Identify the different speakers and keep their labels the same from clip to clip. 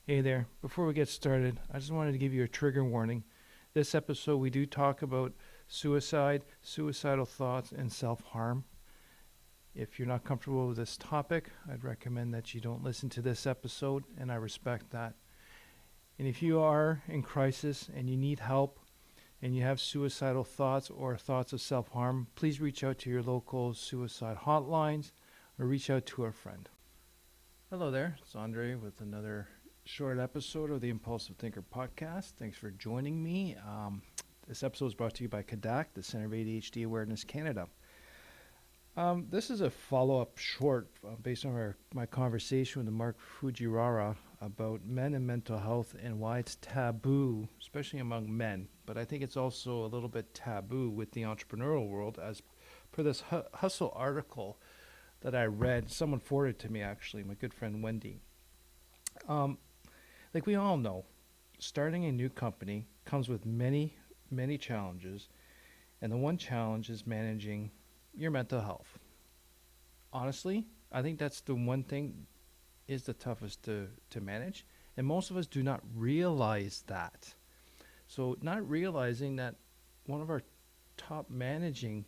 Speaker 1: Hey there. Before we get started, I just wanted to give you a trigger warning. This episode, we do talk about suicide, suicidal thoughts, and self harm. If you're not comfortable with this topic, I'd recommend that you don't listen to this episode, and I respect that. And if you are in crisis and you need help and you have suicidal thoughts or thoughts of self harm, please reach out to your local suicide hotlines or reach out to a friend. Hello there, it's Andre with another short episode of the Impulsive Thinker podcast. Thanks for joining me. This episode is brought to you by CADAC, the Center of ADHD Awareness Canada. This is a follow-up short based on my conversation with Mark Fujiwara about men and mental health and why it's taboo, especially among men. But I think it's also a little bit taboo with the entrepreneurial world, as per this Hustle article that I read. Someone forwarded to me, actually, my good friend Wendy. Like we all know, starting a new company comes with many, many challenges, and the one challenge is managing your mental health. Honestly, I think that's the one thing is the toughest to manage, and most of us do not realize that. So not realizing that one of our top managing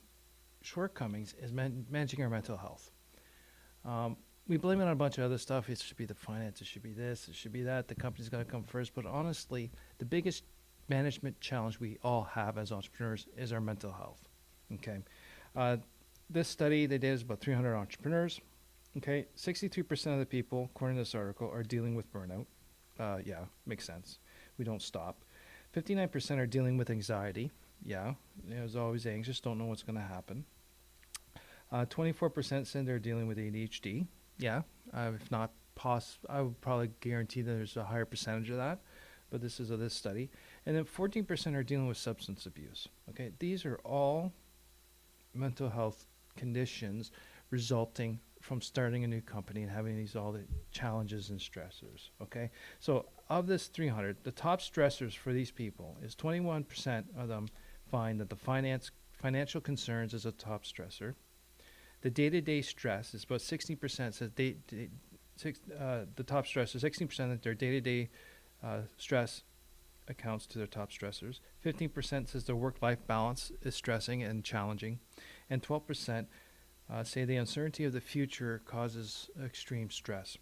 Speaker 1: shortcomings is managing our mental health. We blame it on a bunch of other stuff. It should be the finance, it should be this, it should be that. The company's got to come first. But honestly, the biggest management challenge we all have as entrepreneurs is our mental health. Okay. This study they did is about 300 entrepreneurs. Okay. 63% of the people, according to this article, are dealing with burnout. Yeah, makes sense. We don't stop. 59% are dealing with anxiety. Yeah, there's always anxious, don't know what's going to happen. 24% said they're dealing with ADHD. Yeah, if not I would probably guarantee that there's a higher percentage of that, but this is of this study. And then 14% are dealing with substance abuse. Okay, these are all mental health conditions resulting from starting a new company and having all the challenges and stressors. Okay, so of this 300, the top stressors for these people is 21% of them find that the financial concerns is a top stressor. The day-to-day stress is about 60% says the top stressors, 16% of their day-to-day stress accounts to their top stressors. 15% says their work-life balance is stressing and challenging. And 12% say the uncertainty of the future causes extreme stress.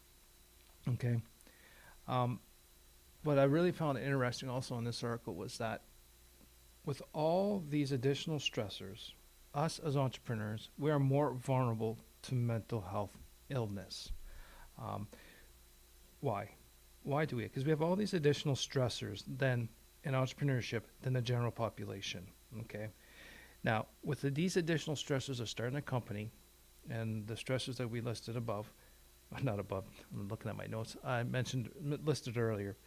Speaker 1: Okay. What I really found interesting also in this article was that with all these additional stressors, us as entrepreneurs, we are more vulnerable to mental health illness. Why? Why do we? Because we have all these additional stressors than in entrepreneurship than the general population. Okay. Now, with these additional stressors of starting a company and the stressors that we listed above, not above, I'm looking at my notes, I listed earlier,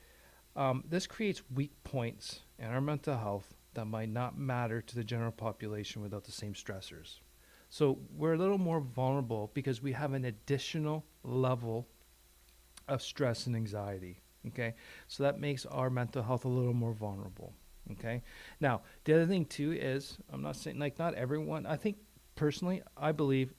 Speaker 1: this creates weak points in our mental health that might not matter to the general population without the same stressors. So we're a little more vulnerable because we have an additional level of stress and anxiety. Okay, so that makes our mental health a little more vulnerable. Okay, now the other thing too is, I'm not saying like not everyone, I think personally, I believe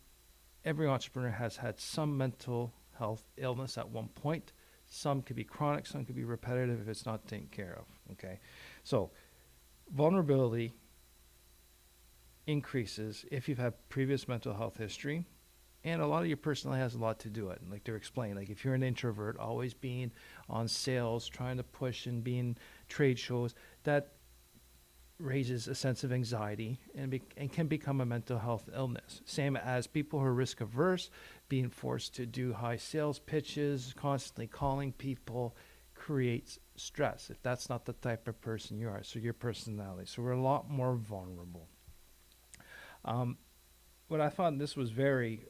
Speaker 1: every entrepreneur has had some mental health illness at one point. Some could be chronic, some could be repetitive if it's not taken care of. Okay, so vulnerability increases if you've had previous mental health history, and a lot of your personality has a lot to do it. And like they're explaining, like if you're an introvert, always being on sales, trying to push and being trade shows, that raises a sense of anxiety and can become a mental health illness. Same as people who are risk averse, being forced to do high sales pitches, constantly calling people, creates stress if that's not the type of person you are, so your personality. So we're a lot more vulnerable. What I found this was very,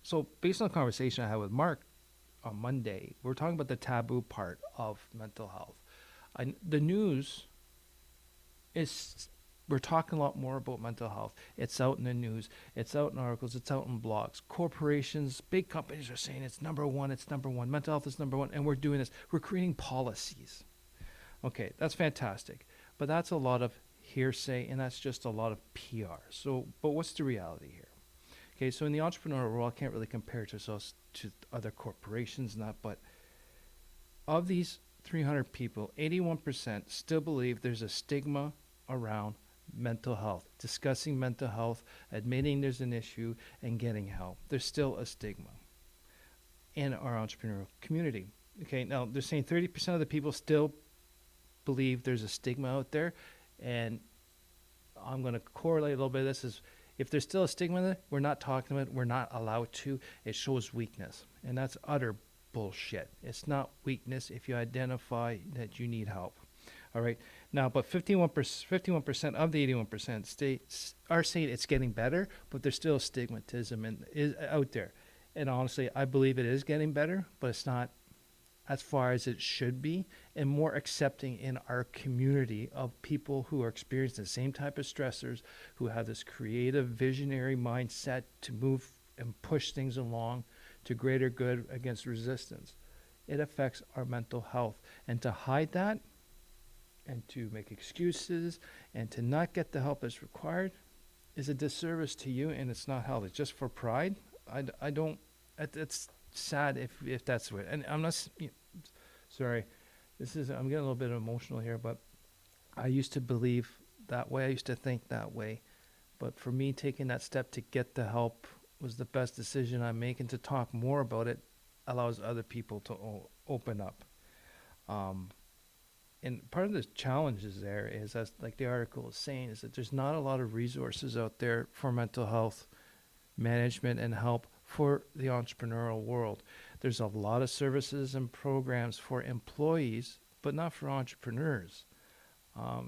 Speaker 1: so based on the conversation I had with Mark on Monday, we're talking about the taboo part of mental health. The news is, we're talking a lot more about mental health. It's out in the news, it's out in articles, it's out in blogs. Corporations, big companies are saying it's number one, mental health is number one, and we're doing this. We're creating policies. Okay, that's fantastic. But that's a lot of hearsay, and that's just a lot of PR. So, but what's the reality here? Okay, so in the entrepreneurial world, I can't really compare it to other corporations and that, but of these 300 people, 81% still believe there's a stigma around mental health, discussing mental health, admitting there's an issue, and getting help. There's still a stigma in our entrepreneurial community. Okay, now they're saying 30% of the people still believe there's a stigma out there, and I'm going to correlate a little bit of this is if there's still a stigma there, we're not talking about it, we're not allowed to, it shows weakness, and that's utter bullshit. It's not weakness if you identify that you need help. All right. Now, but 51% of the 81% states are saying it's getting better, but there's still stigmatism and is out there. And honestly, I believe it is getting better, but it's not as far as it should be, and more accepting in our community of people who are experiencing the same type of stressors, who have this creative, visionary mindset to move and push things along to greater good against resistance. It affects our mental health. And to hide that and to make excuses and to not get the help that's required is a disservice to you, and it's not healthy. Just for pride, I don't, it's sad if that's what, and I'm not, sorry, I'm getting a little bit emotional here, but I used to believe that way. I used to think that way. But for me, taking that step to get the help was the best decision I'm making. To talk more about it allows other people to open up. And part of the challenges there is, as like the article is saying, is that there's not a lot of resources out there for mental health management and help for the entrepreneurial world. There's a lot of services and programs for employees, but not for entrepreneurs.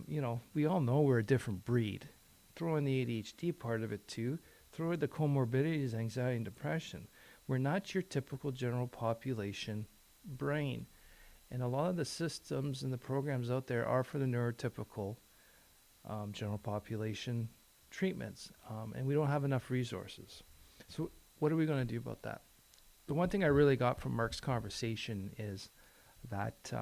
Speaker 1: We all know we're a different breed. Throw in the ADHD part of it too. Throw in the comorbidities, anxiety, and depression. We're not your typical general population brain. And a lot of the systems and the programs out there are for the neurotypical general population treatments. And we don't have enough resources. So what are we going to do about that? The one thing I really got from Mark's conversation is that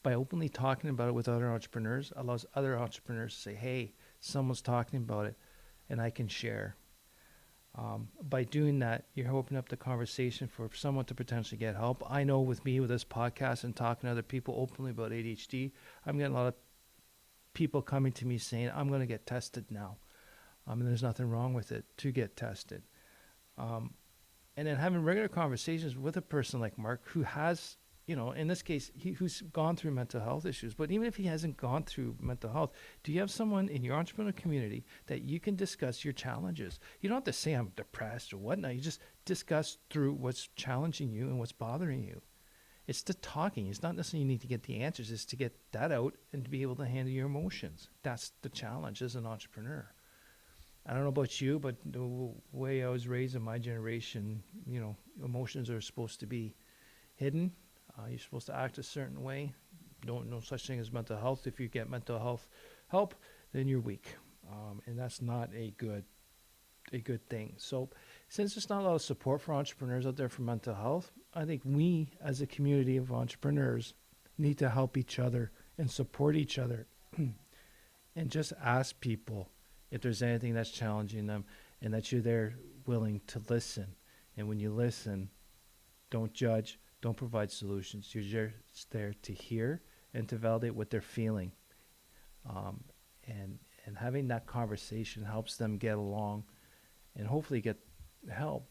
Speaker 1: by openly talking about it with other entrepreneurs, allows other entrepreneurs to say, hey, someone's talking about it and I can share. By doing that, you're opening up the conversation for someone to potentially get help. I know with me, with this podcast and talking to other people openly about ADHD, I'm getting a lot of people coming to me saying, I'm going to get tested now. And there's nothing wrong with it to get tested. And then having regular conversations with a person like Mark who has, in this case, who's gone through mental health issues. But even if he hasn't gone through mental health, do you have someone in your entrepreneurial community that you can discuss your challenges? You don't have to say I'm depressed or whatnot. You just discuss through what's challenging you and what's bothering you. It's the talking. It's not necessarily you need to get the answers. It's to get that out and to be able to handle your emotions. That's the challenge as an entrepreneur. I don't know about you, but the way I was raised in my generation, emotions are supposed to be hidden. You're supposed to act a certain way. No such thing as mental health. If you get mental health help, then you're weak, and that's not a good thing. So, since there's not a lot of support for entrepreneurs out there for mental health, I think we, as a community of entrepreneurs, need to help each other and support each other, and just ask people if there's anything that's challenging them, and that you're there willing to listen. And when you listen, don't judge. Don't provide solutions. You're just there to hear and to validate what they're feeling. And having that conversation helps them get along and hopefully get help.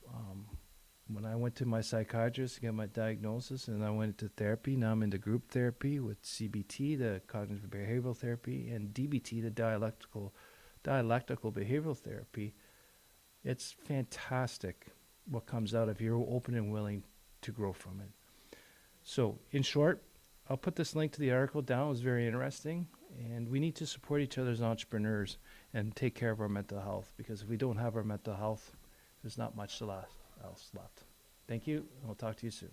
Speaker 1: When I went to my psychiatrist to get my diagnosis and I went to therapy, now I'm into group therapy with CBT, the cognitive behavioral therapy, and DBT, the dialectical behavioral therapy. It's fantastic what comes out if you're open and willing to grow from it. So, in short, I'll put this link to the article down. It was very interesting. And we need to support each other as entrepreneurs and take care of our mental health, because if we don't have our mental health, there's not much else left. Thank you, and we'll talk to you soon.